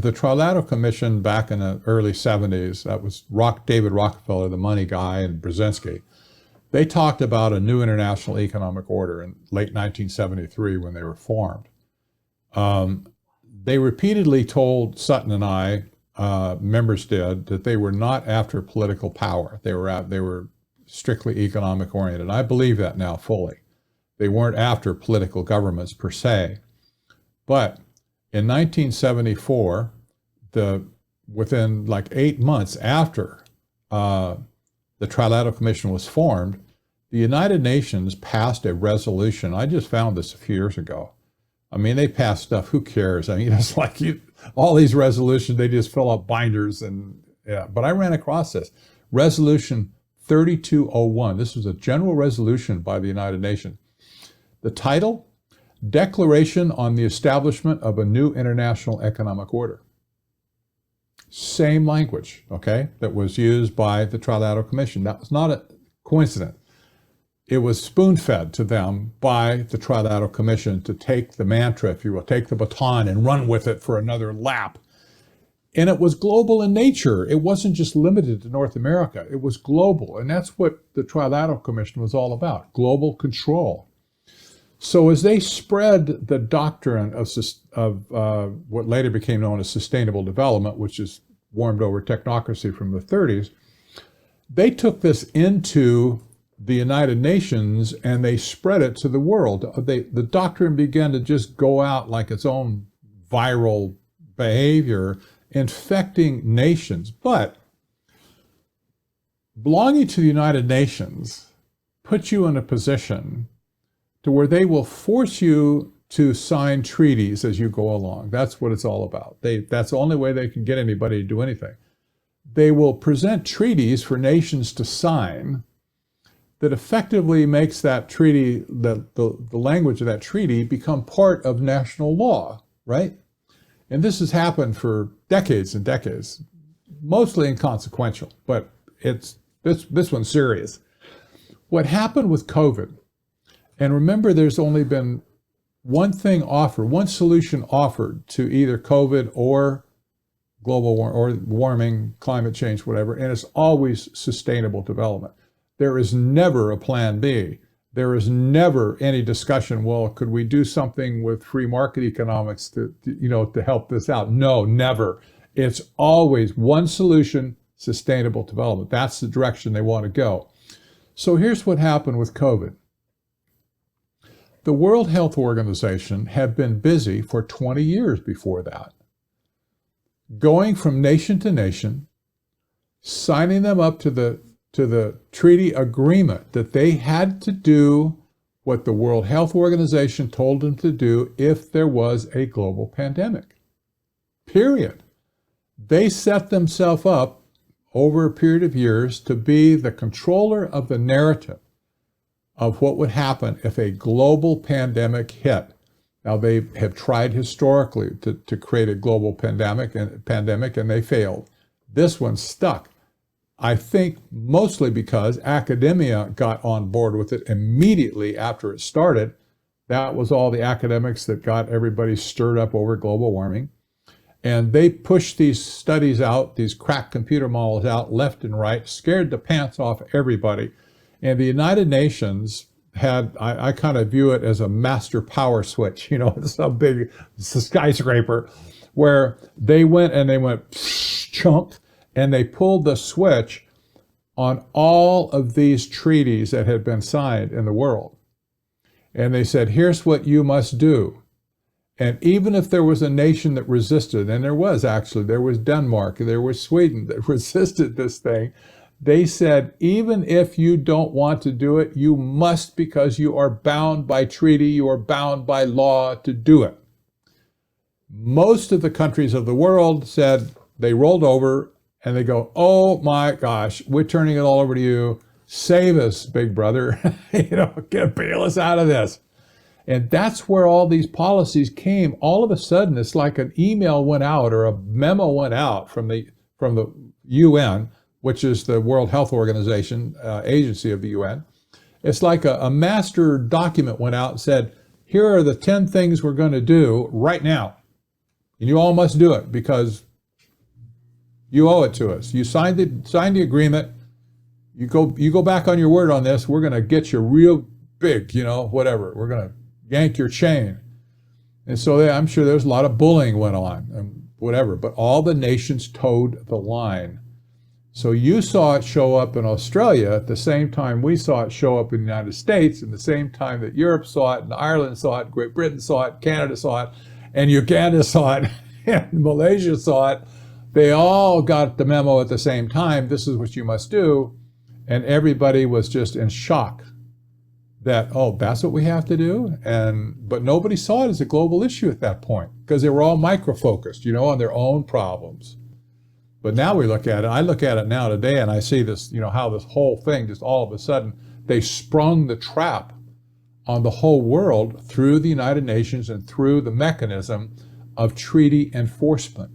the Trilateral Commission back in the early 70s, that was David Rockefeller, the money guy, and Brzezinski. They talked about a new international economic order in late 1973 when they were formed. They repeatedly told Sutton and I, members did, that they were not after political power. They were strictly economic oriented. I believe that now fully. They weren't after political governments per se. But in 1974, within like 8 months after the Trilateral Commission was formed, the United Nations passed a resolution. I just found this a few years ago. I mean, they passed stuff, who cares? I mean, it's like all these resolutions, they just fill up binders and, yeah. But I ran across this. Resolution 3201. This was a general resolution by the United Nations. The title, Declaration on the Establishment of a New International Economic Order. Same language, okay, that was used by the Trilateral Commission. That was not a coincidence. It was spoon-fed to them by the Trilateral Commission to take the mantra, if you will, take the baton and run with it for another lap. And it was global in nature. It wasn't just limited to North America. It was global. And that's what the Trilateral Commission was all about, global control. So as they spread the doctrine of what later became known as sustainable development, which is warmed over technocracy from the 30s, they took this into the United Nations and they spread it to the world. The doctrine began to just go out like its own viral behavior, infecting nations. But belonging to the United Nations puts you in a position to where they will force you to sign treaties as you go along. That's what it's all about. That's the only way they can get anybody to do anything. They will present treaties for nations to sign that effectively makes that treaty, the language of that treaty, become part of national law, right? And this has happened for decades and decades, mostly inconsequential, but this one's serious. What happened with COVID, and remember there's only been one thing offered, one solution offered to either COVID or global warming, climate change, whatever, and it's always sustainable development. There is never a plan B. There is never any discussion, well, could we do something with free market economics to help this out? No, never. It's always one solution, sustainable development. That's the direction they want to go. So here's what happened with COVID. The World Health Organization had been busy for 20 years before that, going from nation to nation, signing them up to the treaty agreement that they had to do what the World Health Organization told them to do if there was a global pandemic. Period. They set themselves up over a period of years to be the controller of the narrative of what would happen if a global pandemic hit. Now, they have tried historically to create a global pandemic, and they failed. This one stuck. I think mostly because academia got on board with it immediately after it started. That was all the academics that got everybody stirred up over global warming. And they pushed these studies out, these crack computer models out left and right, scared the pants off everybody. And the United Nations had, I kind of view it as a master power switch, it's a big skyscraper, where they went chunk, and they pulled the switch on all of these treaties that had been signed in the world. And they said, here's what you must do. And even if there was a nation that resisted, and there was Denmark, there was Sweden that resisted this thing, they said, even if you don't want to do it, you must, because you are bound by treaty, you are bound by law to do it. Most of the countries of the world said, they rolled over and they go, oh my gosh, we're turning it all over to you. Save us, big brother. Bail us out of this. And that's where all these policies came. All of a sudden, it's like an email went out or a memo went out from the UN, which is the World Health Organization, agency of the UN. It's like a master document went out and said, here are the 10 things we're going to do right now. And you all must do it because you owe it to us. You signed the agreement. You go back on your word on this. We're going to get you real big, whatever. We're going to yank your chain. And so I'm sure there's a lot of bullying went on and whatever, but all the nations towed the line. So you saw it show up in Australia at the same time we saw it show up in the United States, and the same time that Europe saw it, and Ireland saw it, Great Britain saw it, Canada saw it, and Uganda saw it, and Malaysia saw it. They all got the memo at the same time. This is what you must do. And everybody was just in shock that, oh, that's what we have to do? But nobody saw it as a global issue at that point because they were all micro-focused, on their own problems. But now we look at it, I look at it now today and I see this, how this whole thing just all of a sudden, they sprung the trap on the whole world through the United Nations and through the mechanism of treaty enforcement.